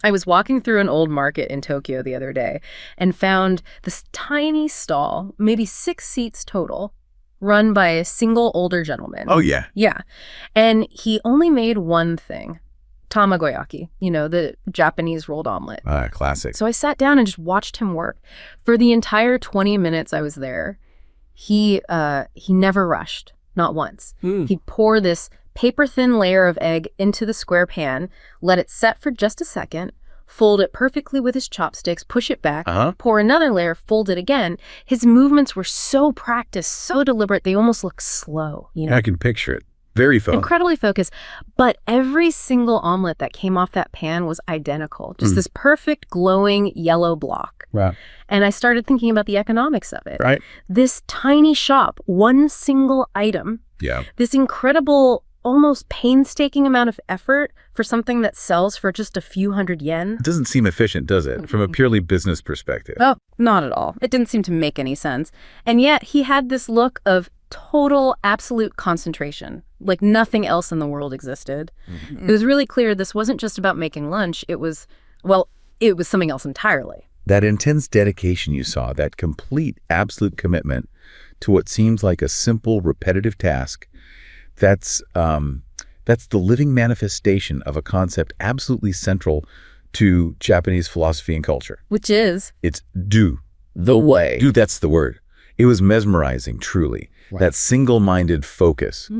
I was walking through an old market in Tokyo the other day and found this tiny stall, maybe 6 seats total, run by a single older gentleman. Oh, yeah. Yeah. And he only made one thing, tamagoyaki, the Japanese rolled omelet. Classic. So I sat down and just watched him work. For the entire 20 minutes I was there, he never rushed, not once. He'd pour this paper-thin layer of egg into the square pan, let it set for just a second, fold it perfectly with his chopsticks, push it back, pour another layer, fold it again. His movements were so practiced, so deliberate, they almost look slow. I can picture it. Very focused. Incredibly focused. But every single omelet that came off that pan was identical. Just this perfect, glowing yellow block. Wow. And I started thinking about the economics of it. Right. This tiny shop, one single item, this incredible, almost painstaking amount of effort for something that sells for just a few hundred yen. It doesn't seem efficient, does it, from a purely business perspective? Oh, not at all. It didn't seem to make any sense. And yet he had this look of total, absolute concentration, like nothing else in the world existed. It was really clear this wasn't just about making lunch. It was something else entirely. That intense dedication you saw, that complete, absolute commitment to what seems like a simple, repetitive task, that's the living manifestation of a concept absolutely central to Japanese philosophy and culture. Which is? It's do. The way. Do, that's the word. It was mesmerizing, truly. Right. That single-minded focus.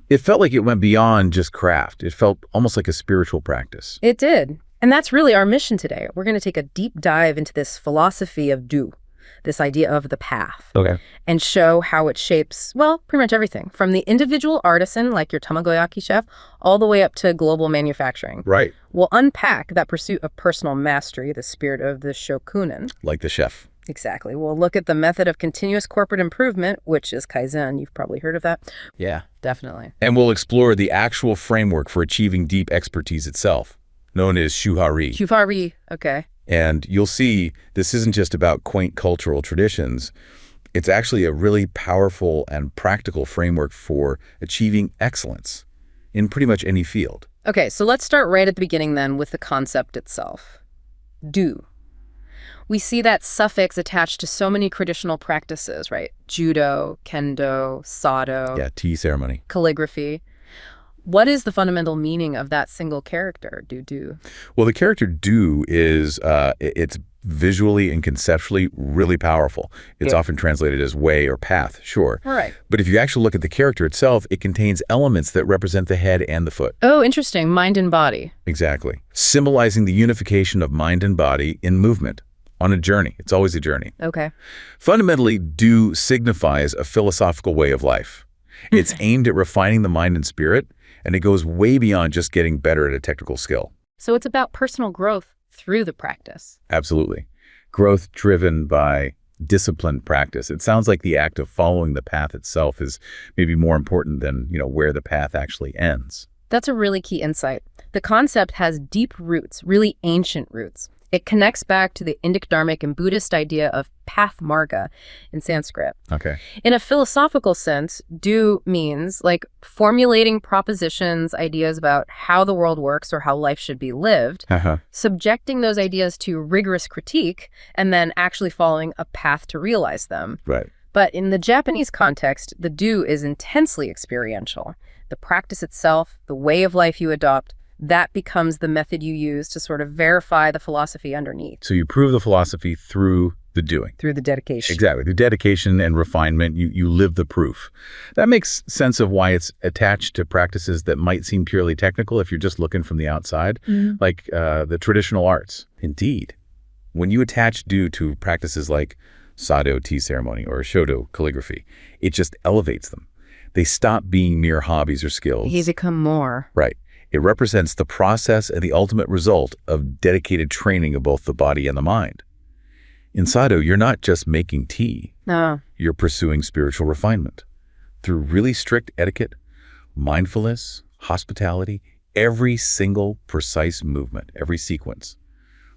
It felt like it went beyond just craft. It felt almost like a spiritual practice. It did. And that's really our mission today. We're going to take a deep dive into this philosophy of do, this idea of the path. Okay. And show how it shapes, well, pretty much everything, from the individual artisan, like your tamagoyaki chef, all the way up to global manufacturing. Right. We'll unpack that pursuit of personal mastery, the spirit of the Shokunin. Like the chef. Exactly. We'll look at the method of continuous corporate improvement, which is Kaizen. You've probably heard of that. Yeah. Definitely. And we'll explore the actual framework for achieving deep expertise itself, known as Shuhari. Shuhari, okay. And you'll see this isn't just about quaint cultural traditions. It's actually a really powerful and practical framework for achieving excellence in pretty much any field. Okay, so let's start right at the beginning then with the concept itself. Do. We see that suffix attached to so many traditional practices, right? Judo, kendo, sado. Yeah, tea ceremony. Calligraphy. What is the fundamental meaning of that single character, do? Well, the character do is, it's visually and conceptually really powerful. It's often translated as way or path, sure. Right. But if you actually look at the character itself, it contains elements that represent the head and the foot. Oh, interesting. Mind and body. Exactly. Symbolizing the unification of mind and body in movement. On a journey. It's always a journey. Okay. Fundamentally, do signifies a philosophical way of life. It's aimed at refining the mind and spirit, and it goes way beyond just getting better at a technical skill. So it's about personal growth through the practice. Absolutely. Growth driven by disciplined practice. It sounds like the act of following the path itself is maybe more important than, where the path actually ends. That's a really key insight. The concept has deep roots, really ancient roots. It connects back to the Indic Dharmic and Buddhist idea of path marga in Sanskrit. Okay. In a philosophical sense, do means like formulating propositions, ideas about how the world works or how life should be lived, subjecting those ideas to rigorous critique, and then actually following a path to realize them. Right. But in the Japanese context, the do is intensely experiential. The practice itself, the way of life you adopt, that becomes the method you use to sort of verify the philosophy underneath. So you prove the philosophy through the doing. Through the dedication. Exactly. Through dedication and refinement, you live the proof. That makes sense of why it's attached to practices that might seem purely technical if you're just looking from the outside, like the traditional arts. Indeed. When you attach do to practices like sado tea ceremony or shodo calligraphy, it just elevates them. They stop being mere hobbies or skills. They become more. Right. It represents the process and the ultimate result of dedicated training of both the body and the mind. In Sado, you're not just making tea. No. You're pursuing spiritual refinement. Through really strict etiquette, mindfulness, hospitality, every single precise movement, every sequence,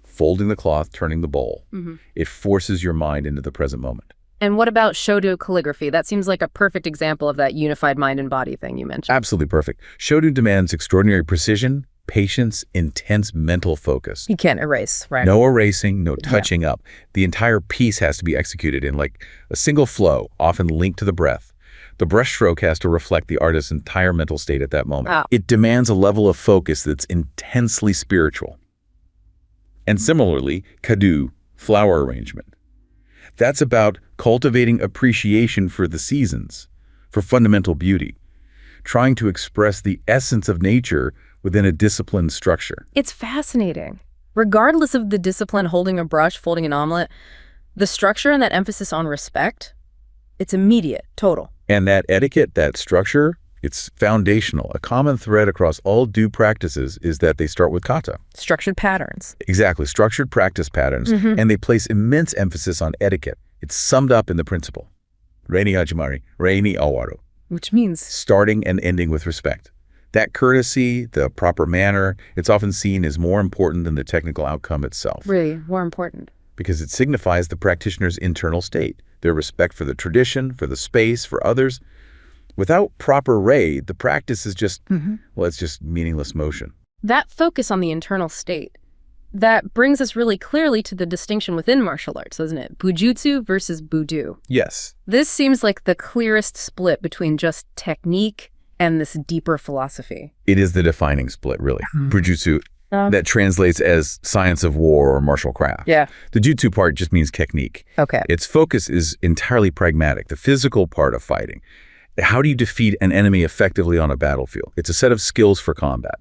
folding the cloth, turning the bowl, it forces your mind into the present moment. And what about shodo calligraphy? That seems like a perfect example of that unified mind and body thing you mentioned. Absolutely perfect. Shodo demands extraordinary precision, Patience, intense mental focus. You can't erase, right? No erasing, no touching up. The entire piece has to be executed in like a single flow, often linked to the breath. The brushstroke has to reflect the artist's entire mental state at that moment. Wow. It demands a level of focus that's intensely spiritual. And similarly, kadu, flower arrangement. That's about cultivating appreciation for the seasons, for fundamental beauty, trying to express the essence of nature within a disciplined structure. It's fascinating. Regardless of the discipline, holding a brush, folding an omelet, the structure and that emphasis on respect, it's immediate, total. And that etiquette, that structure, it's foundational. A common thread across all Do practices is that they start with kata. Structured patterns. Exactly, structured practice patterns, and they place immense emphasis on etiquette. It's summed up in the principle. Rei ni hajimari, rei ni awaru. Which means? Starting and ending with respect. That courtesy, the proper manner, it's often seen as more important than the technical outcome itself. Really, more important. Because it signifies the practitioner's internal state, their respect for the tradition, for the space, for others. Without proper rei, the practice is just, well, it's just meaningless motion. That focus on the internal state, that brings us really clearly to the distinction within martial arts, doesn't it? Bujutsu versus Budo. Yes. This seems like the clearest split between just technique and this deeper philosophy. It is the defining split, really. Bujutsu, that translates as science of war or martial craft. Yeah. The jutsu part just means technique. Okay. Its focus is entirely pragmatic, the physical part of fighting. How do you defeat an enemy effectively on a battlefield? It's a set of skills for combat,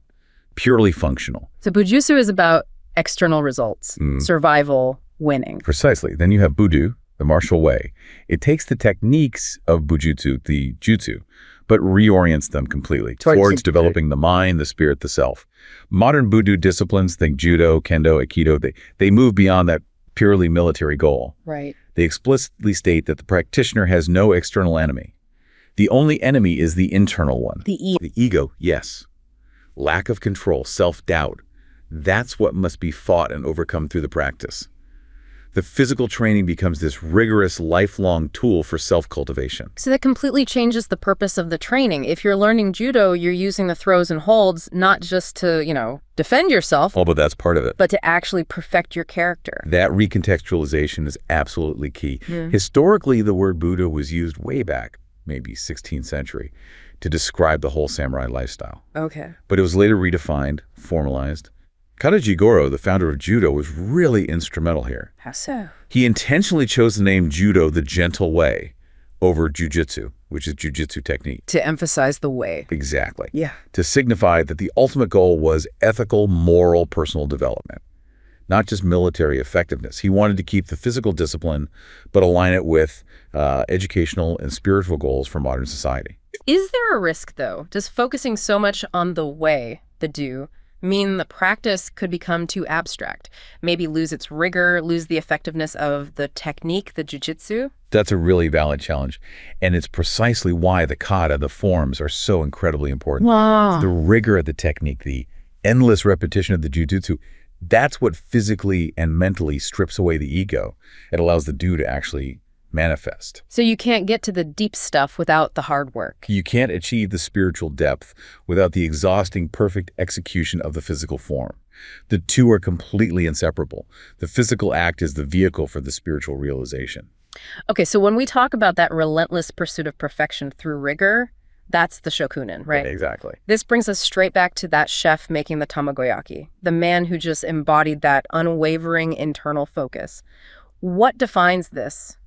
purely functional. So Bujutsu is about external results, survival, winning. Precisely. Then you have Budo, the martial way. It takes the techniques of Bujutsu, the jutsu, but reorients them completely towards developing the mind, the spirit, the self. Modern Budo disciplines, think judo, kendo, aikido, they move beyond that purely military goal. Right. They explicitly state that the practitioner has no external enemy. The only enemy is the internal one. The ego, yes. Lack of control, self-doubt. That's what must be fought and overcome through the practice. The physical training becomes this rigorous, lifelong tool for self-cultivation. So that completely changes the purpose of the training. If you're learning judo, you're using the throws and holds not just to, defend yourself. Oh, but that's part of it. But to actually perfect your character. That recontextualization is absolutely key. Historically, the word Budo was used way back, maybe 16th century, to describe the whole samurai lifestyle. Okay. But it was later redefined, formalized. Kata Jigoro, the founder of judo, was really instrumental here. How so? He intentionally chose the name judo, the gentle way, over jujitsu, which is jujitsu technique. To emphasize the way. Exactly. Yeah. To signify that the ultimate goal was ethical, moral, personal development, not just military effectiveness. He wanted to keep the physical discipline, but align it with educational and spiritual goals for modern society. Is there a risk, though? Does focusing so much on the way, the do, mean the practice could become too abstract? Maybe lose its rigor, lose the effectiveness of the technique, the jujitsu? That's a really valid challenge. And it's precisely why the kata, the forms, are so incredibly important. Wow. The rigor of the technique, the endless repetition of the jujitsu, that's what physically and mentally strips away the ego. It allows the do to actually manifest. So you can't get to the deep stuff without the hard work. You can't achieve the spiritual depth without the exhausting, perfect execution of the physical form. The two are completely inseparable. The physical act is the vehicle for the spiritual realization. Okay, so when we talk about that relentless pursuit of perfection through rigor, that's the shokunin, right? Exactly. This brings us straight back to that chef making the tamagoyaki, the man who just embodied that unwavering internal focus. What defines this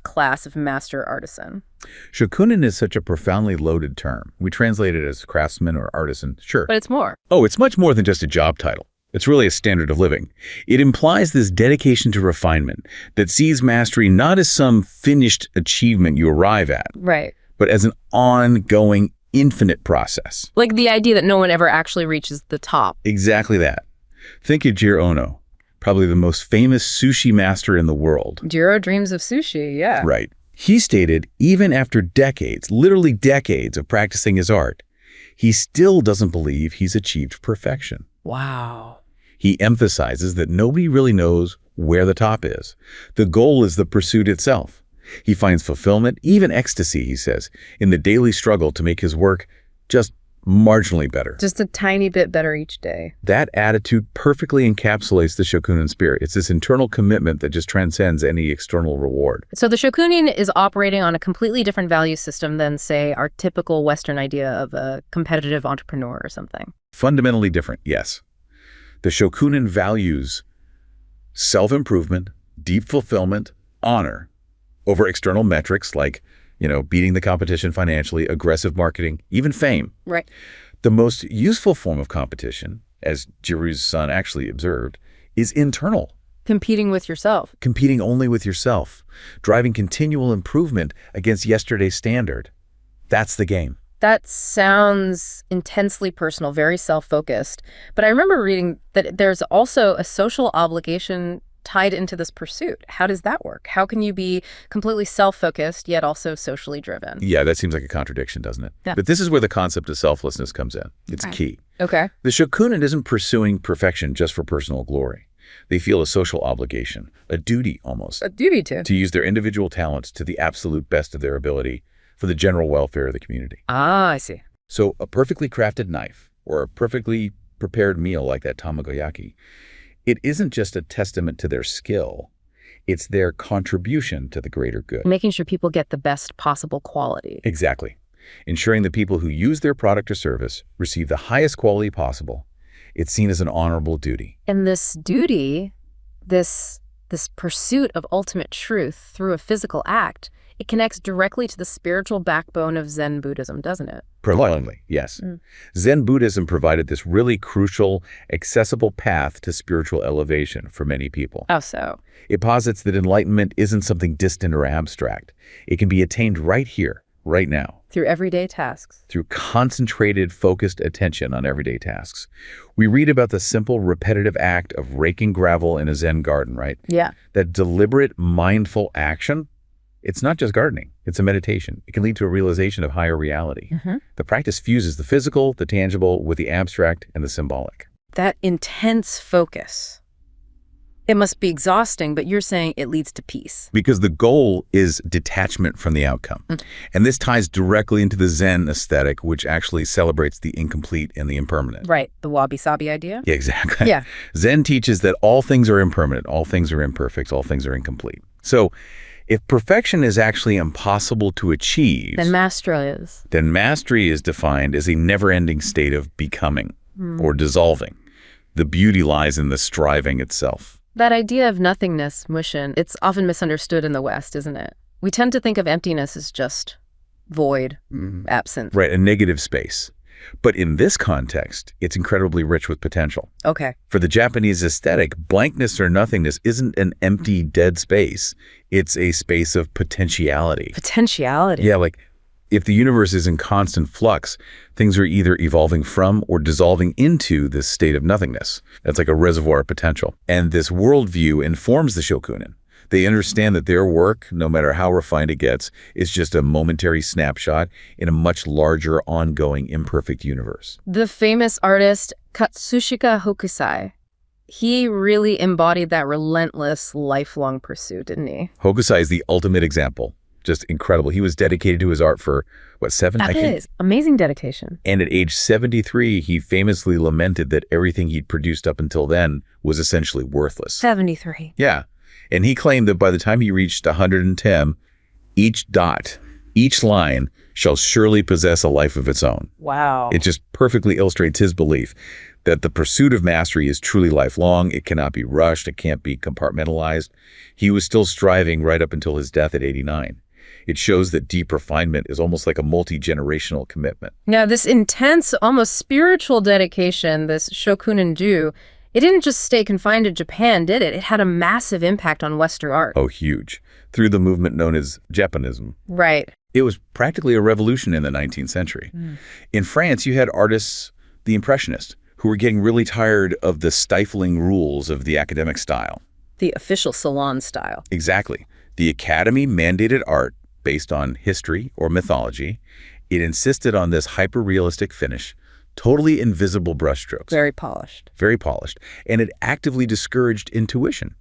class of master artisan? Shokunin is such a profoundly loaded term. We translate it as craftsman or artisan, sure. But it's more. Oh, it's much more than just a job title. It's really a standard of living. It implies this dedication to refinement that sees mastery not as some finished achievement you arrive at, Right. but as an ongoing, infinite process. Like the idea that no one ever actually reaches the top. Exactly that. Think of Jiro Ono, probably the most famous sushi master in the world. Jiro dreams of sushi, yeah. Right. He stated, even after decades, literally decades of practicing his art, he still doesn't believe he's achieved perfection. Wow. He emphasizes that nobody really knows where the top is. The goal is the pursuit itself. He finds fulfillment, even ecstasy, he says, in the daily struggle to make his work just marginally better. Just a tiny bit better each day. That attitude perfectly encapsulates the Shokunin spirit. It's this internal commitment that just transcends any external reward. So the Shokunin is operating on a completely different value system than, say, our typical Western idea of a competitive entrepreneur or something. Fundamentally different, yes. The Shokunin values self-improvement, deep fulfillment, honor over external metrics like, beating the competition financially, aggressive marketing, even fame. Right. The most useful form of competition, as Jiru's son actually observed, is internal. Competing with yourself. Competing only with yourself, driving continual improvement against yesterday's standard. That's the game. That sounds intensely personal, very self-focused. But I remember reading that there's also a social obligation tied into this pursuit. How does that work? How can you be completely self-focused yet also socially driven? Yeah, that seems like a contradiction, doesn't it? Yeah. But this is where the concept of selflessness comes in. It's key. Okay. The Shokunin isn't pursuing perfection just for personal glory. They feel a social obligation, a duty almost. A duty to use their individual talents to the absolute best of their ability for the general welfare of the community. Ah, I see. So a perfectly crafted knife or a perfectly prepared meal like that tamagoyaki, it isn't just a testament to their skill. It's their contribution to the greater good. Making sure people get the best possible quality. Exactly. Ensuring the people who use their product or service receive the highest quality possible. It's seen as an honorable duty. And this duty, this pursuit of ultimate truth through a physical act, it connects directly to the spiritual backbone of Zen Buddhism, doesn't it? Prolongingly, yes. Zen Buddhism provided this really crucial, accessible path to spiritual elevation for many people. How so? It posits that enlightenment isn't something distant or abstract. It can be attained right here, right now. Through everyday tasks. Through concentrated, focused attention on everyday tasks. We read about the simple, repetitive act of raking gravel in a Zen garden, right? Yeah. That deliberate, mindful action. It's not just gardening, it's a meditation. It can lead to a realization of higher reality. The practice fuses the physical, the tangible, with the abstract and the symbolic. That intense focus. It must be exhausting, but you're saying it leads to peace. Because the goal is detachment from the outcome. And this ties directly into the Zen aesthetic, which actually celebrates the incomplete and the impermanent. Right, the wabi-sabi idea? Yeah, exactly. Yeah. Zen teaches that all things are impermanent, all things are imperfect, all things are incomplete. So, if perfection is actually impossible to achieve, Then mastery is defined as a never-ending state of becoming or dissolving. The beauty lies in the striving itself. That idea of nothingness, mushin, it's often misunderstood in the West, isn't it? We tend to think of emptiness as just void, absent. Right, a negative space. But in this context, it's incredibly rich with potential. Okay. For the Japanese aesthetic, blankness or nothingness isn't an empty, dead space. It's a space of potentiality. Potentiality? Yeah, like if the universe is in constant flux, things are either evolving from or dissolving into this state of nothingness. That's like a reservoir of potential. And this worldview informs the Shokunin. They understand that their work, no matter how refined it gets, is just a momentary snapshot in a much larger, ongoing, imperfect universe. The famous artist Katsushika Hokusai, he really embodied that relentless, lifelong pursuit, didn't he? Hokusai is the ultimate example. Just incredible. He was dedicated to his art for, what, 7? That is amazing dedication. And at age 73, he famously lamented that everything he'd produced up until then was essentially worthless. 73. Yeah. And he claimed that by the time he reached 110, each dot, each line shall surely possess a life of its own. Wow. It just perfectly illustrates his belief that the pursuit of mastery is truly lifelong. It cannot be rushed. It can't be compartmentalized. He was still striving right up until his death at 89. It shows that deep refinement is almost like a multi-generational commitment. Now, this intense, almost spiritual dedication, this Shokunin-ju, it didn't just stay confined to Japan, did it? It had a massive impact on Western art. Oh, huge. Through the movement known as Japanism. Right. It was practically a revolution in the 19th century. In France, you had artists, the Impressionists, who were getting really tired of the stifling rules of the academic style. The official salon style. Exactly. The Academy mandated art based on history or mythology. It insisted on this hyper-realistic finish, totally invisible brushstrokes. Very polished. Very polished. And it actively discouraged intuition.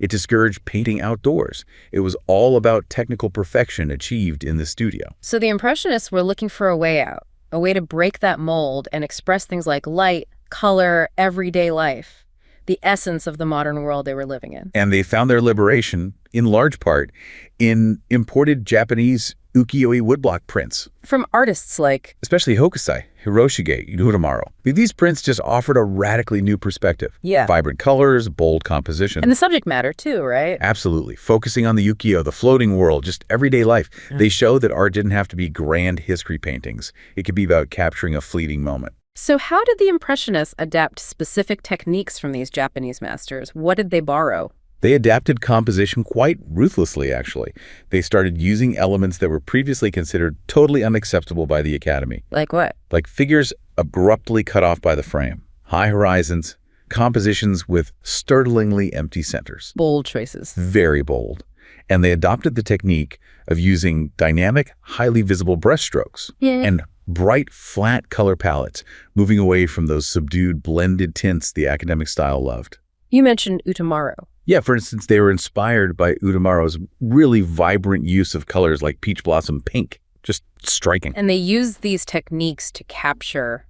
It discouraged painting outdoors. It was all about technical perfection achieved in the studio. So the Impressionists were looking for a way out. a way to break that mold and express things like light, color, everyday life, the essence of the modern world they were living in. And they found their liberation, in large part, in imported Japanese ukiyo-e woodblock prints. From artists like... especially Hokusai, Hiroshige, Utamaro. These prints just offered a radically new perspective. Yeah. Vibrant colors, bold composition. And the subject matter, too, right? Absolutely. Focusing on the ukiyo, the floating world, just everyday life. They show that art didn't have to be grand history paintings. It could be about capturing a fleeting moment. So how did the Impressionists adapt specific techniques from these Japanese masters? What did they borrow? They adapted composition quite ruthlessly, actually. They started using elements that were previously considered totally unacceptable by the Academy. Like what? Like figures abruptly cut off by the frame, high horizons, compositions with startlingly empty centers. Bold choices. Very bold. And they adopted the technique of using dynamic, highly visible brushstrokes and bright, flat color palettes, moving away from those subdued, blended tints the academic style loved. You mentioned Utamaro. Yeah, for instance, they were inspired by Utamaro's really vibrant use of colors like peach blossom pink. Just striking. And they use these techniques to capture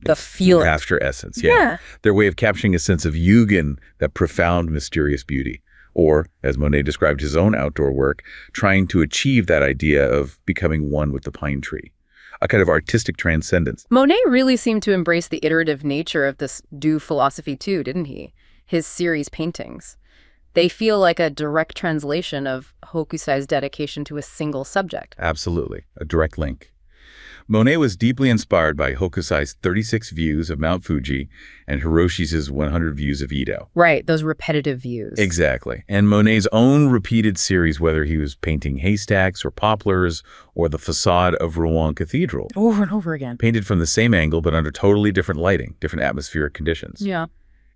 the feeling. Capture essence, yeah. Their way of capturing a sense of Yugen, that profound, mysterious beauty. Or, as Monet described his own outdoor work, trying to achieve that idea of becoming one with the pine tree. A kind of artistic transcendence. Monet really seemed to embrace the iterative nature of this do philosophy too, didn't he? His series paintings. They feel like a direct translation of Hokusai's dedication to a single subject. Absolutely. A direct link. Monet was deeply inspired by Hokusai's 36 views of Mount Fuji and Hiroshi's 100 views of Edo. Right, those repetitive views. Exactly. And Monet's own repeated series, whether he was painting haystacks or poplars or the facade of Rouen Cathedral. Over and over again. Painted from the same angle but under totally different lighting, different atmospheric conditions. Yeah.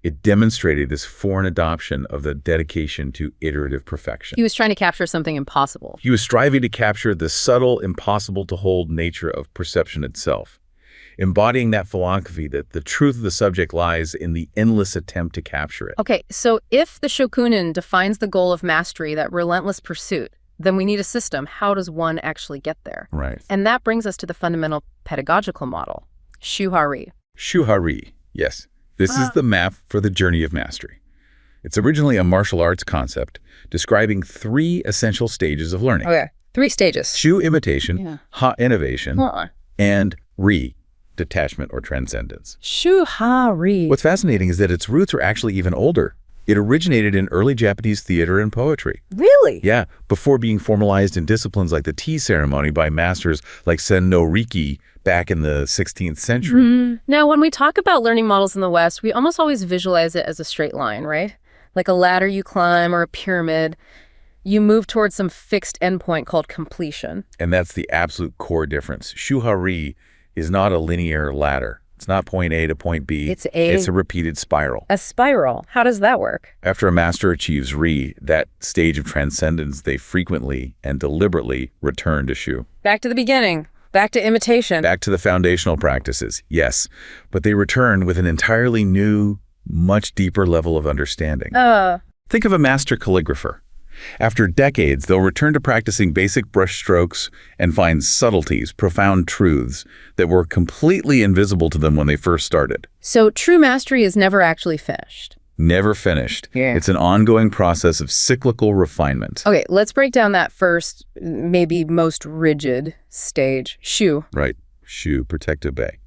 It demonstrated this foreign adoption of the dedication to iterative perfection. He was trying to capture something impossible. He was striving to capture the subtle, impossible-to-hold nature of perception itself, embodying that philosophy that the truth of the subject lies in the endless attempt to capture it. Okay, so if the Shokunin defines the goal of mastery, that relentless pursuit, then we need a system. How does one actually get there? Right. And that brings us to the fundamental pedagogical model, Shuhari. Shuhari, yes. This is the map for the journey of mastery. It's originally a martial arts concept describing 3 essential stages of learning. Okay, 3 stages. Shu, imitation, ha, innovation, and ri, detachment or transcendence. Shuhari. What's fascinating is that its roots are actually even older. It originated in early Japanese theater and poetry. Really? Yeah, before being formalized in disciplines like the tea ceremony by masters like Sen no Riki back in the 16th century. Now, when we talk about learning models in the West, we almost always visualize it as a straight line, right? Like a ladder you climb or a pyramid. You move towards some fixed endpoint called completion. And that's the absolute core difference. Shuhari is not a linear ladder. It's not point A to point B. It's a repeated spiral. A spiral. How does that work? After a master achieves Ri, that stage of transcendence, they frequently and deliberately return to Shu. Back to the beginning. Back to imitation. Back to the foundational practices, yes. But they return with an entirely new, much deeper level of understanding. Think of a master calligrapher. After decades, they'll return to practicing basic brushstrokes and find subtleties, profound truths that were completely invisible to them when they first started. So true mastery is never actually finished. Never finished. Yeah. It's an ongoing process of cyclical refinement. Okay, let's break down that first, maybe most rigid stage, Shu. Right. Shu, protective bay.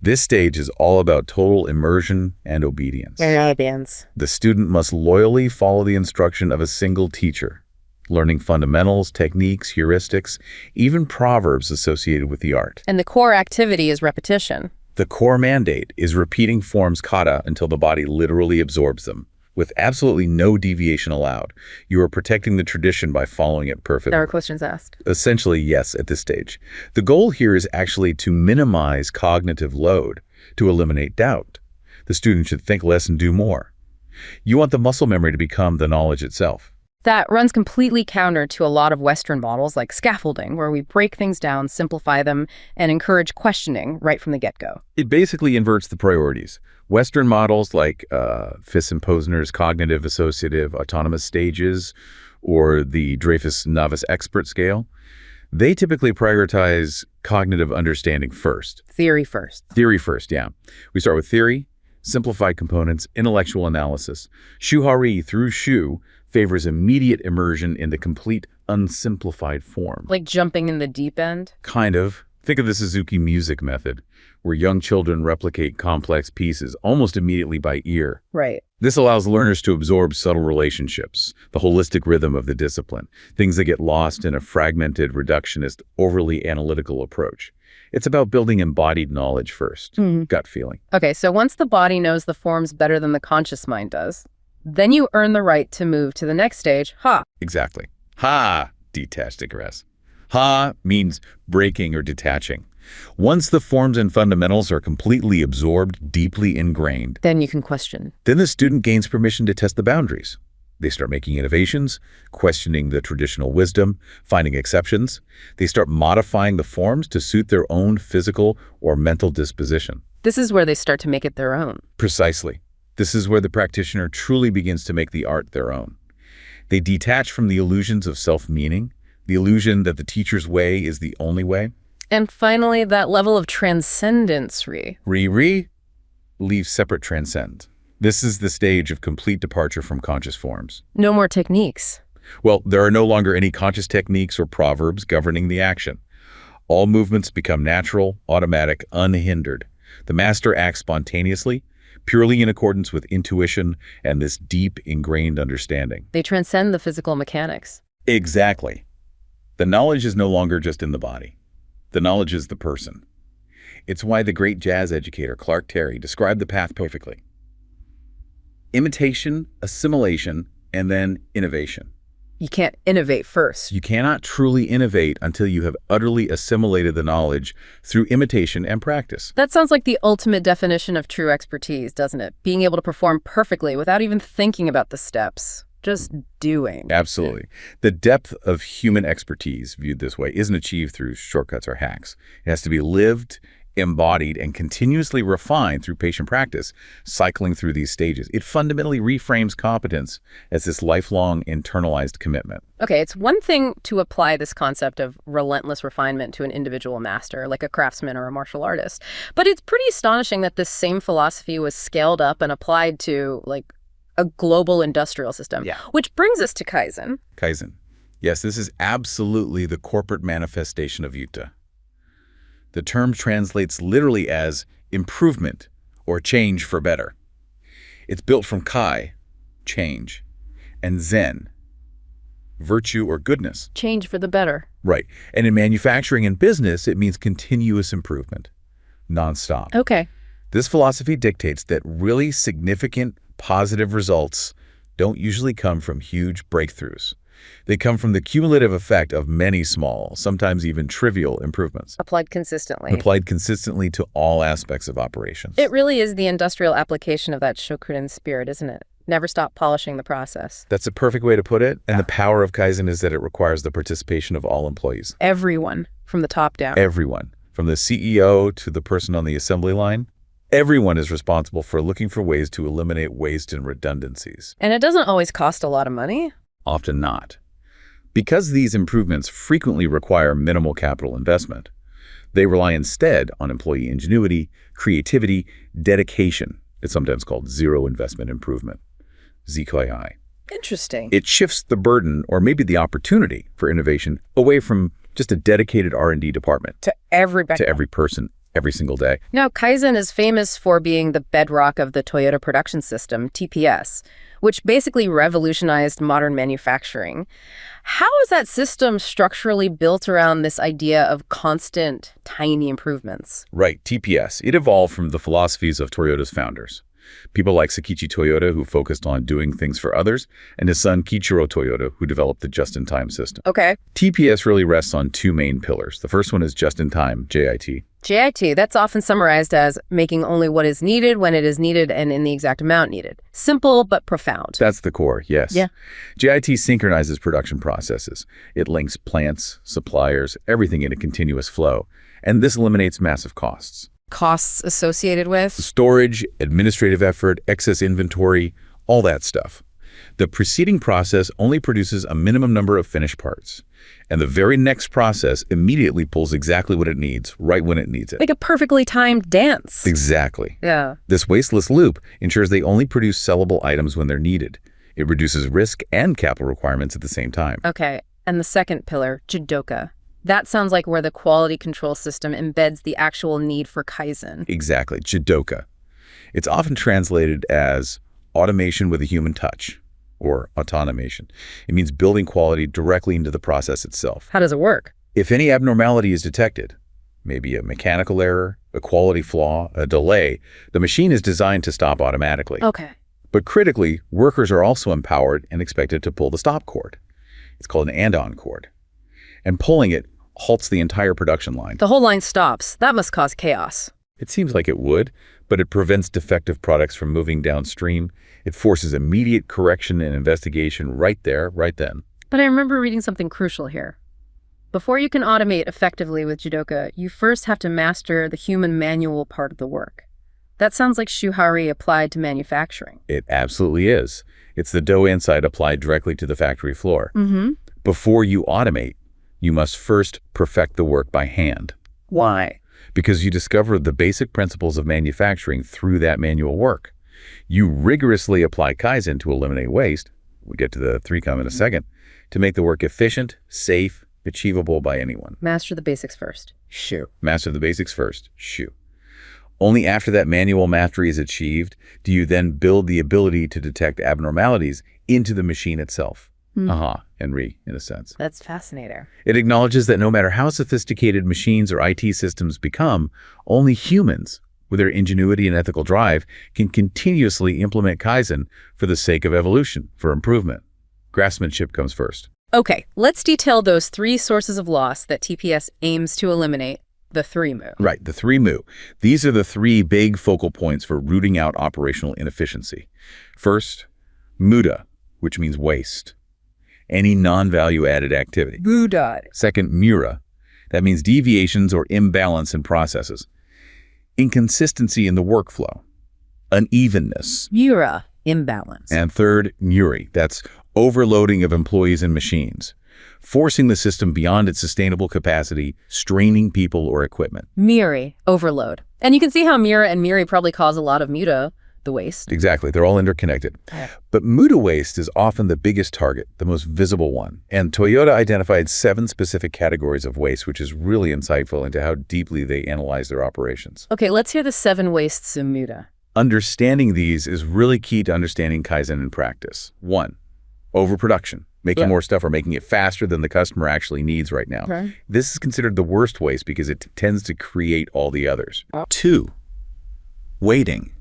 This stage is all about total immersion and obedience. The student must loyally follow the instruction of a single teacher, learning fundamentals, techniques, heuristics, even proverbs associated with the art. And the core activity is repetition. The core mandate is repeating forms kata until the body literally absorbs them, with absolutely no deviation allowed. You are protecting the tradition by following it perfectly. There are questions asked. Essentially, yes, at this stage. The goal here is actually to minimize cognitive load, to eliminate doubt. The student should think less and do more. You want the muscle memory to become the knowledge itself. That runs completely counter to a lot of Western models like scaffolding, where we break things down, simplify them, and encourage questioning right from the get-go. It basically inverts the priorities. Western models like Fiss and Posner's cognitive associative autonomous stages or the Dreyfus novice expert scale, They typically prioritize cognitive understanding first. Theory first. Theory first, yeah. We start with theory, simplified components, intellectual analysis. Shuhari through Shu favors immediate immersion into complete unsimplified form. Like jumping in the deep end? Kind of. Think of the Suzuki music method, where young children replicate complex pieces almost immediately by ear. Right. This allows learners to absorb subtle relationships, the holistic rhythm of the discipline, things that get lost in a fragmented, reductionist, overly analytical approach. It's about building embodied knowledge first, gut feeling. Okay, so once the body knows the forms better than the conscious mind does, then you earn the right to move to the next stage, ha. Exactly. Ha, detached digress. Ha means breaking or detaching. Once the forms and fundamentals are completely absorbed, deeply ingrained, Then you can question. then the student gains permission to test the boundaries. They start making innovations, questioning the traditional wisdom, finding exceptions. They start modifying the forms to suit their own physical or mental disposition. This is where they start to make it their own. Precisely. This is where the practitioner truly begins to make the art their own. They detach from the illusions of self-meaning, the illusion that the teacher's way is the only way. And finally, that level of transcendence, Leave separate transcend. This is the stage of complete departure from conscious forms. No more techniques. Well, there are no longer any conscious techniques or proverbs governing the action. All movements become natural, automatic, unhindered. The master acts spontaneously, purely in accordance with intuition and this deep, ingrained understanding. They transcend the physical mechanics. Exactly. The knowledge is no longer just in the body. The knowledge is the person. It's why the great jazz educator Clark Terry described the path perfectly. Imitation, assimilation, and then innovation. You can't innovate first. You cannot truly innovate until you have utterly assimilated the knowledge through imitation and practice. That sounds like the ultimate definition of true expertise, doesn't it? Being able to perform perfectly without even thinking about the steps. Just doing. Absolutely. The depth of human expertise viewed this way isn't achieved through shortcuts or hacks. It has to be lived, embodied, and continuously refined through patient practice, cycling through these stages. It fundamentally reframes competence as this lifelong internalized commitment. Okay, it's one thing to apply this concept of relentless refinement to an individual master, like a craftsman or a martial artist. But it's pretty astonishing that this same philosophy was scaled up and applied to, like, a global industrial system. Yeah. Which brings us to Kaizen. Kaizen. Yes, this is absolutely the corporate manifestation of Yuta. The term translates literally as improvement or change for better. It's built from Kai, change, and Zen, virtue or goodness. Change for the better. Right. And in manufacturing and business, it means continuous improvement, nonstop. Okay. This philosophy dictates that really significant positive results don't usually come from huge breakthroughs. They come from the cumulative effect of many small, sometimes even trivial improvements. Applied consistently. Applied consistently to all aspects of operations. It really is the industrial application of that Shokunin spirit, isn't it? Never stop polishing the process. That's a perfect way to put it. And the power of Kaizen is that it requires the participation of all employees. Everyone, from the top down. Everyone, from the CEO to the person on the assembly line. Everyone is responsible for looking for ways to eliminate waste and redundancies. And it doesn't always cost a lot of money. Often not. Because these improvements frequently require minimal capital investment, they rely instead on employee ingenuity, creativity, dedication. It's sometimes called zero investment improvement, ZKI. Interesting. It shifts the burden, or maybe the opportunity for innovation, away from just a dedicated R&D department. To everybody. To every person, every single day. Now, Kaizen is famous for being the bedrock of the Toyota production system, TPS, which basically revolutionized modern manufacturing. How is that system structurally built around this idea of constant, tiny improvements? Right, TPS. It evolved from the philosophies of Toyota's founders. People like Sakichi Toyota, who focused on doing things for others, and his son Kiichiro Toyota, who developed the just-in-time system. Okay. TPS really rests on two main pillars. The first one is just-in-time, JIT. JIT, that's often summarized as making only what is needed when it is needed and in the exact amount needed. Simple but profound. That's the core, yes. Yeah. JIT synchronizes production processes. It links plants, suppliers, everything in a continuous flow. And this eliminates massive costs. Costs associated with? Storage, administrative effort, excess inventory, all that stuff. The preceding process only produces a minimum number of finished parts, and the very next process immediately pulls exactly what it needs, right when it needs it. Like a perfectly timed dance. Exactly. Yeah. This wasteless loop ensures they only produce sellable items when they're needed. It reduces risk and capital requirements at the same time. Okay, and the second pillar, Jidoka. That sounds like where the quality control system embeds the actual need for Kaizen. Exactly, Jidoka. It's often translated as automation with a human touch, or automation. It means building quality directly into the process itself. How does it work? If any abnormality is detected, maybe a mechanical error, a quality flaw, a delay, the machine is designed to stop automatically. Okay. But critically, workers are also empowered and expected to pull the stop cord. It's called an and-on cord. And pulling it halts the entire production line. The whole line stops. That must cause chaos. It seems like it would, but it prevents defective products from moving downstream. It forces immediate correction and investigation right there, right then. But I remember reading something crucial here. Before you can automate effectively with Jidoka, you first have to master the human manual part of the work. That sounds like Shuhari applied to manufacturing. It absolutely is. It's the dough insight applied directly to the factory floor. Before you automate, you must first perfect the work by hand. Why? Because you discover the basic principles of manufacturing through that manual work. You rigorously apply Kaizen to eliminate waste, we'll get to the 3-com in a second, to make the work efficient, safe, achievable by anyone. Master the basics first. Shoo. Master the basics first. Shoo. Only after that manual mastery is achieved do you then build the ability to detect abnormalities into the machine itself. And in a sense. That's fascinating. It acknowledges that no matter how sophisticated machines or IT systems become, only humans, with their ingenuity and ethical drive, can continuously implement Kaizen for the sake of evolution, for improvement. Craftsmanship comes first. Okay, let's detail those 3 sources of loss that TPS aims to eliminate. The 3 mu. Right, the 3 mu. These are the 3 big focal points for rooting out operational inefficiency. First, muda, which means waste. Any non-value added activity. Muda. Second, mura. That means deviations or imbalance in processes. Inconsistency in the workflow. Unevenness. Mura. Imbalance. And third, muri. That's overloading of employees and machines. Forcing the system beyond its sustainable capacity, straining people or equipment. Muri. Overload. And you can see how mura and muri probably cause a lot of muda, the waste. Exactly. They're all interconnected. Yeah. But muda waste is often the biggest target, the most visible one. And Toyota identified 7 specific categories of waste, which is really insightful into how deeply they analyze their operations. Okay, let's hear the 7 wastes of muda. Understanding these is really key to understanding Kaizen in practice. 1, overproduction. Making more stuff or making it faster than the customer actually needs right now. Okay. This is considered the worst waste because it tends to create all the others. 2, waiting.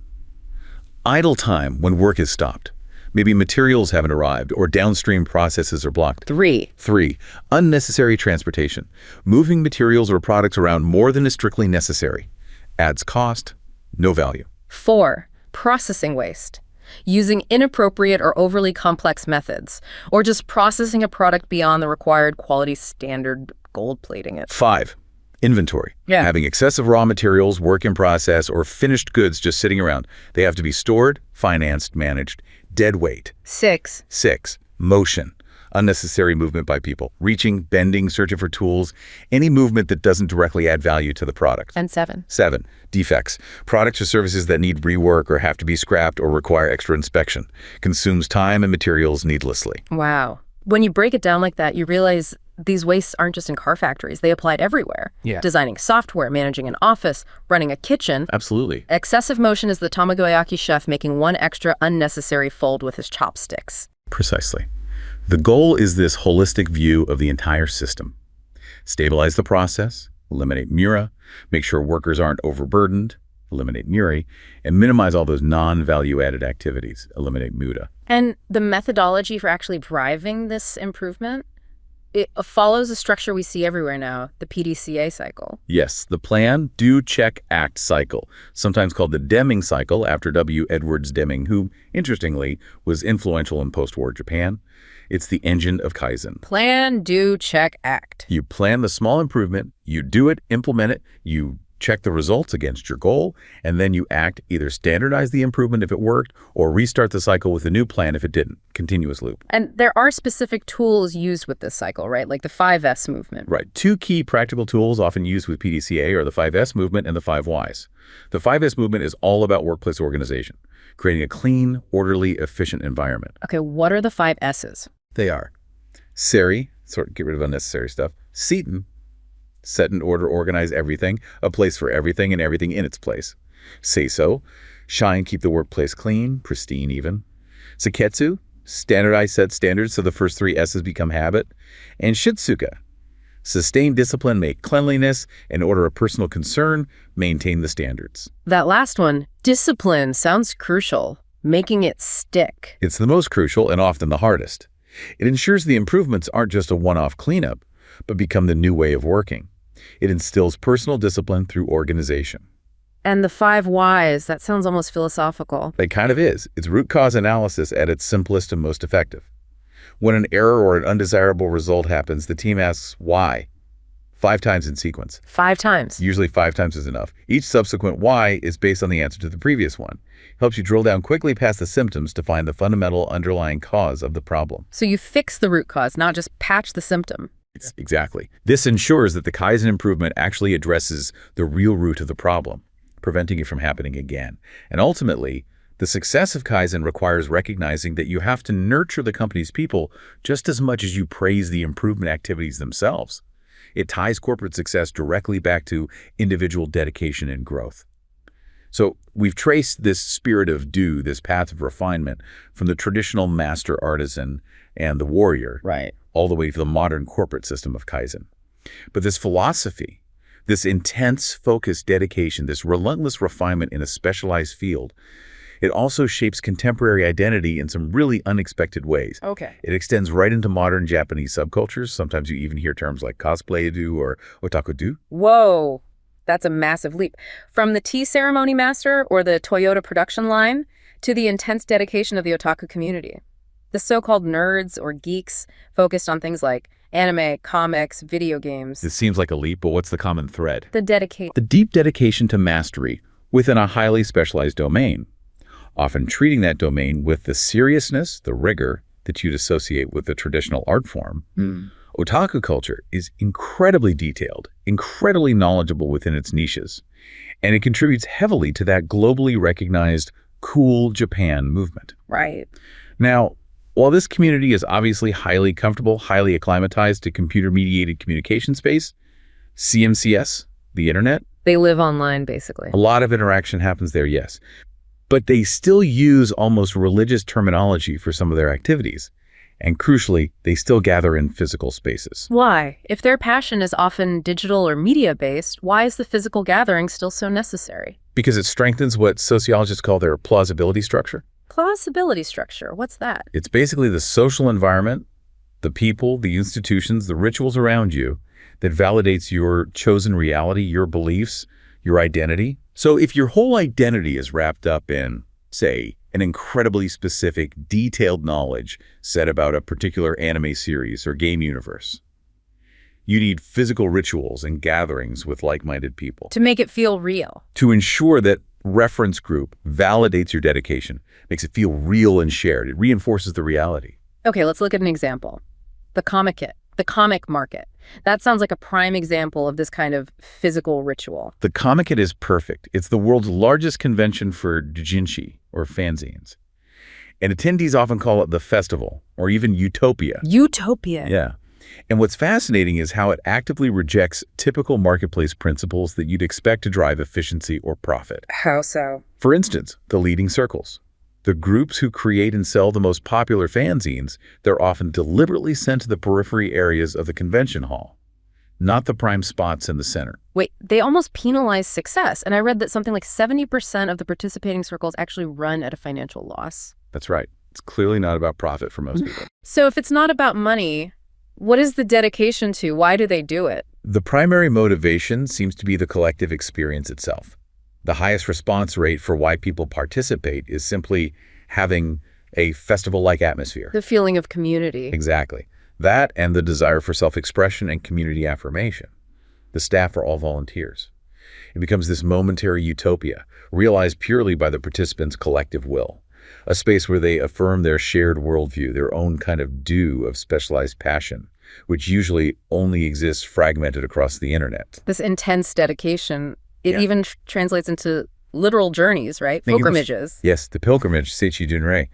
Idle time when work is stopped. Maybe materials haven't arrived or downstream processes are blocked. 3, unnecessary transportation. Moving materials or products around more than is strictly necessary. Adds cost, no value. 4, processing waste. Using inappropriate or overly complex methods, or just processing a product beyond the required quality standard, gold plating it. 5, inventory. Yeah. Having excessive raw materials, work in process, or finished goods just sitting around. They have to be stored, financed, managed. Dead weight. 6, 6, motion. Unnecessary movement by people. Reaching, bending, searching for tools. Any movement that doesn't directly add value to the product. and 7. 7, defects. Products or services that need rework or have to be scrapped or require extra inspection. Consumes time and materials needlessly. Wow. When you break it down like that, you realize these wastes aren't just in car factories. They applied everywhere. Yeah. Designing software, managing an office, running a kitchen. Absolutely. Excessive motion is the tamagoyaki chef making one extra unnecessary fold with his chopsticks. Precisely. The goal is this holistic view of the entire system. Stabilize the process, eliminate mura, make sure workers aren't overburdened, eliminate muri, and minimize all those non-value-added activities, eliminate muda. And the methodology for actually driving this improvement, it follows a structure we see everywhere now, the PDCA cycle. Yes, the plan, do, check, act cycle, sometimes called the Deming cycle after W. Edwards Deming, who, interestingly, was influential in post-war Japan. It's the engine of Kaizen. Plan, do, check, act. You plan the small improvement, you do it, implement it, you check the results against your goal, and then you act, either standardize the improvement if it worked, or restart the cycle with a new plan if it didn't. Continuous loop. And there are specific tools used with this cycle, right? Like the 5S movement. Right. Two key practical tools often used with PDCA are the 5S movement and the 5 Whys. The 5S movement is all about workplace organization, creating a clean, orderly, efficient environment. Okay, what are the 5 S's? They are Seri, sort of get rid of unnecessary stuff. Seton, set in order, organize everything, a place for everything and everything in its place. Seiso, shine, keep the workplace clean, pristine even. Seketsu, standardize, set standards so the first 3 S's become habit. And Shitsuka, sustain discipline, make cleanliness, and order a personal concern, maintain the standards. That last one, discipline, sounds crucial, making it stick. It's the most crucial and often the hardest. It ensures the improvements aren't just a one-off cleanup, but become the new way of working. It instills personal discipline through organization. And the 5 Whys, that sounds almost philosophical. It kind of is. It's root cause analysis at its simplest and most effective. When an error or an undesirable result happens, the team asks why 5 times in sequence. 5 times? Usually 5 times is enough. Each subsequent why is based on the answer to the previous one. Helps you drill down quickly past the symptoms to find the fundamental underlying cause of the problem. So you fix the root cause, not just patch the symptom. Exactly. This ensures that the Kaizen improvement actually addresses the real root of the problem, preventing it from happening again. And ultimately, the success of Kaizen requires recognizing that you have to nurture the company's people just as much as you praise the improvement activities themselves. It ties corporate success directly back to individual dedication and growth. So we've traced this spirit of do, this path of refinement, from the traditional master artisan and the warrior, right, all the way to the modern corporate system of Kaizen. But this philosophy, this intense, focused dedication, this relentless refinement in a specialized field, it also shapes contemporary identity in some really unexpected ways. Okay. It extends right into modern Japanese subcultures. Sometimes you even hear terms like cosplay-do or otaku-do. Whoa, that's a massive leap. From the tea ceremony master or the Toyota production line to the intense dedication of the otaku community. The so-called nerds or geeks focused on things like anime, comics, video games. It seems like a leap, but what's the common thread? The deep dedication to mastery within a highly specialized domain, often treating that domain with the seriousness, the rigor that you'd associate with the traditional art form. Otaku culture is incredibly detailed, incredibly knowledgeable within its niches, and it contributes heavily to that globally recognized cool Japan movement. Right. Now, while this community is obviously highly comfortable, highly acclimatized to computer-mediated communication space, CMCS, the internet, they live online, basically. A lot of interaction happens there, yes. But they still use almost religious terminology for some of their activities. And crucially, they still gather in physical spaces. Why? If their passion is often digital or media-based, why is the physical gathering still so necessary? Because it strengthens what sociologists call their plausibility structure. Plausibility structure, what's that? It's basically the social environment, the people, the institutions, the rituals around you that validates your chosen reality, your beliefs, your identity. So if your whole identity is wrapped up in, say, an incredibly specific, detailed knowledge set about a particular anime series or game universe, you need physical rituals and gatherings with like-minded people. To make it feel real. To ensure that reference group validates your dedication, makes it feel real and shared. It reinforces the reality. Okay, let's look at an example. The comic kit, the comic market. That sounds like a prime example of this kind of physical ritual. The comic kit is perfect. It's the world's largest convention for doujinshi, or fanzines. And attendees often call it the festival, or even utopia. Utopia. Yeah. And what's fascinating is how it actively rejects typical marketplace principles that you'd expect to drive efficiency or profit. How so? For instance, the leading circles. The groups who create and sell the most popular fanzines, they're often deliberately sent to the periphery areas of the convention hall, not the prime spots in the center. Wait, they almost penalize success. And I read that something like 70% of the participating circles actually run at a financial loss. That's right. It's clearly not about profit for most people. So if it's not about money, what is the dedication to? Why do they do it? The primary motivation seems to be the collective experience itself. The highest response rate for why people participate is simply having a festival-like atmosphere. The feeling of community. Exactly. That and the desire for self-expression and community affirmation. The staff are all volunteers. It becomes this momentary utopia, realized purely by the participants' collective will. A space where they affirm their shared worldview, their own kind of due of specialized passion, which usually only exists fragmented across the internet. This intense dedication, it even translates into literal journeys, right? Pilgrimages. Yes, the pilgrimage, Seichi Junrei.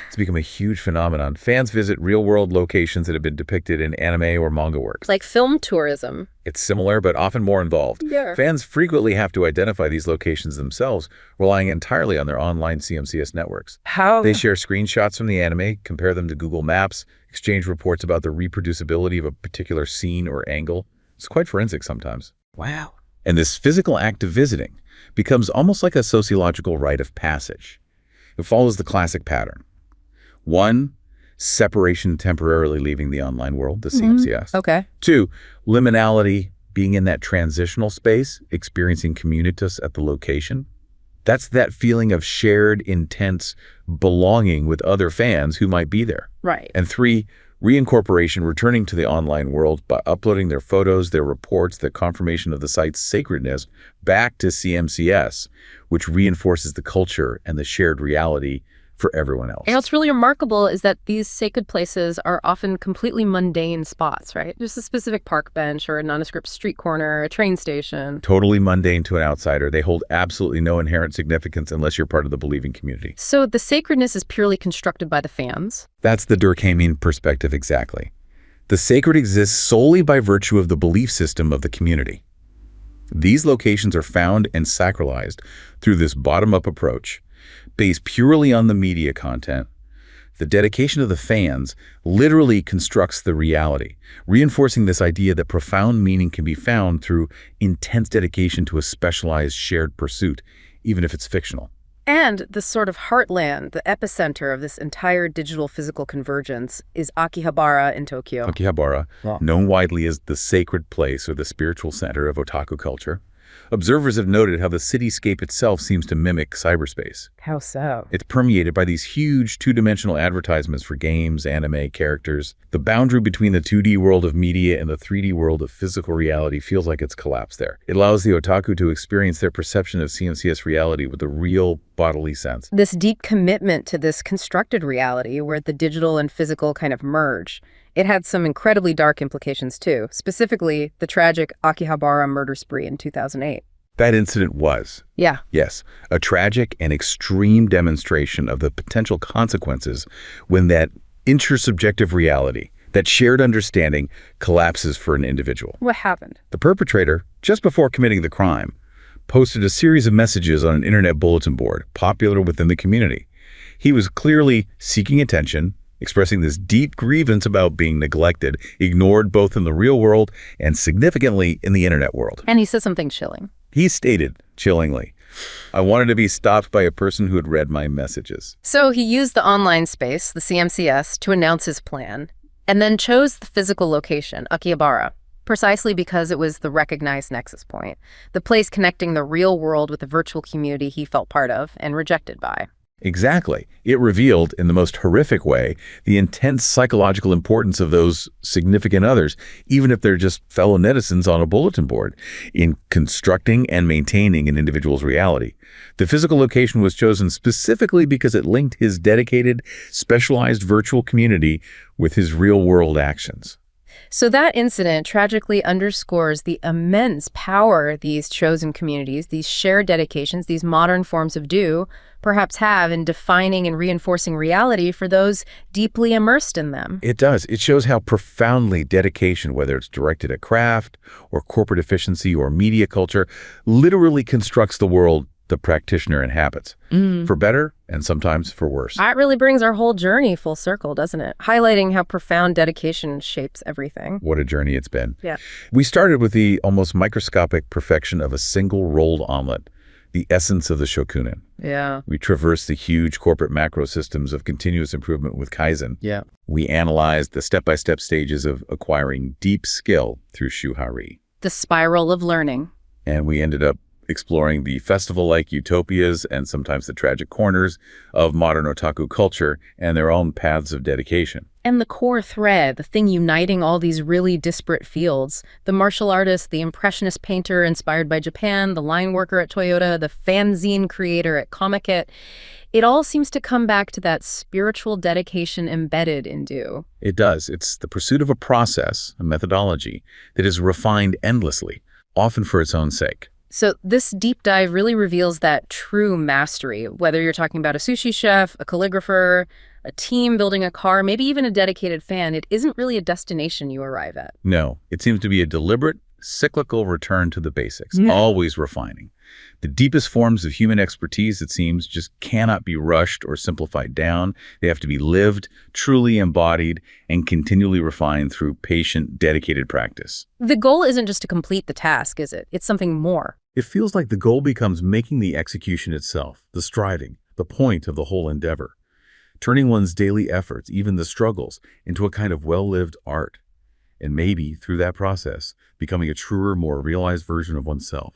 It's become a huge phenomenon. Fans visit real-world locations that have been depicted in anime or manga works. Like film tourism. It's similar, but often more involved. Yeah. Fans frequently have to identify these locations themselves, relying entirely on their online CMCS networks. How? They share screenshots from the anime, compare them to Google Maps, exchange reports about the reproducibility of a particular scene or angle. It's quite forensic sometimes. Wow. And this physical act of visiting becomes almost like a sociological rite of passage. It follows the classic pattern. 1, separation temporarily leaving the online world, the CMCS. Okay. 2, liminality, being in that transitional space, experiencing communitas at the location. That's that feeling of shared, intense belonging with other fans who might be there. Right. And 3, reincorporation, returning to the online world by uploading their photos, their reports, the confirmation of the site's sacredness back to CMCS, which reinforces the culture and the shared reality for everyone else. And what's really remarkable is that these sacred places are often completely mundane spots, right? Just a specific park bench or a nondescript street corner, a train station. Totally mundane to an outsider. They hold absolutely no inherent significance unless you're part of the believing community. So the sacredness is purely constructed by the fans? That's the Durkheimian perspective exactly. The sacred exists solely by virtue of the belief system of the community. These locations are found and sacralized through this bottom-up approach, based purely on the media content. The dedication of the fans literally constructs the reality, reinforcing this idea that profound meaning can be found through intense dedication to a specialized shared pursuit, even if it's fictional. And the sort of heartland, the epicenter of this entire digital physical convergence is Akihabara in Tokyo. Akihabara, known widely as the sacred place or the spiritual center of otaku culture. Observers have noted how the cityscape itself seems to mimic cyberspace. How so? It's permeated by these huge two-dimensional advertisements for games, anime, characters. The boundary between the 2D world of media and the 3D world of physical reality feels like it's collapsed there. It allows the otaku to experience their perception of CMCS reality with a real bodily sense. This deep commitment to this constructed reality where the digital and physical kind of merge. It had some incredibly dark implications too, specifically the tragic Akihabara murder spree in 2008. That incident was. Yeah. Yes, a tragic and extreme demonstration of the potential consequences when that intersubjective reality, that shared understanding, collapses for an individual. What happened? The perpetrator, just before committing the crime, posted a series of messages on an internet bulletin board, popular within the community. He was clearly seeking attention, expressing this deep grievance about being neglected, ignored both in the real world and significantly in the internet world. And he said something chilling. He stated, chillingly, "I wanted to be stopped by a person who had read my messages." So he used the online space, the CMCS, to announce his plan, and then chose the physical location, Akihabara, precisely because it was the recognized nexus point, the place connecting the real world with the virtual community he felt part of and rejected by. Exactly. It revealed, in the most horrific way, the intense psychological importance of those significant others, even if they're just fellow netizens on a bulletin board, in constructing and maintaining an individual's reality. The physical location was chosen specifically because it linked his dedicated, specialized virtual community with his real-world actions. So that incident tragically underscores the immense power these chosen communities, these shared dedications, these modern forms of do, perhaps have in defining and reinforcing reality for those deeply immersed in them. It does. It shows how profoundly dedication, whether it's directed at craft or corporate efficiency or media culture, literally constructs the world the practitioner inhabits, for better and sometimes for worse. That really brings our whole journey full circle, doesn't it? Highlighting how profound dedication shapes everything. What a journey it's been. Yeah. We started with the almost microscopic perfection of a single rolled omelet, the essence of the Shokunin. Yeah. We traversed the huge corporate macro systems of continuous improvement with Kaizen. Yeah. We analyzed the step-by-step stages of acquiring deep skill through Shuhari. The spiral of learning. And we ended up exploring the festival-like utopias and sometimes the tragic corners of modern otaku culture and their own paths of dedication. And the core thread, the thing uniting all these really disparate fields, the martial artist, the impressionist painter inspired by Japan, the line worker at Toyota, the fanzine creator at Comiket, it all seems to come back to that spiritual dedication embedded in Do. It does. It's the pursuit of a process, a methodology, that is refined endlessly, often for its own sake. So this deep dive really reveals that true mastery, whether you're talking about a sushi chef, a calligrapher, a team building a car, maybe even a dedicated fan. It isn't really a destination you arrive at. No, it seems to be a deliberate, cyclical return to the basics, always refining. The deepest forms of human expertise, it seems, just cannot be rushed or simplified down. They have to be lived, truly embodied, and continually refined through patient, dedicated practice. The goal isn't just to complete the task, is it? It's something more. It feels like the goal becomes making the execution itself, the striving, the point of the whole endeavor, turning one's daily efforts, even the struggles, into a kind of well-lived art, and maybe, through that process, becoming a truer, more realized version of oneself.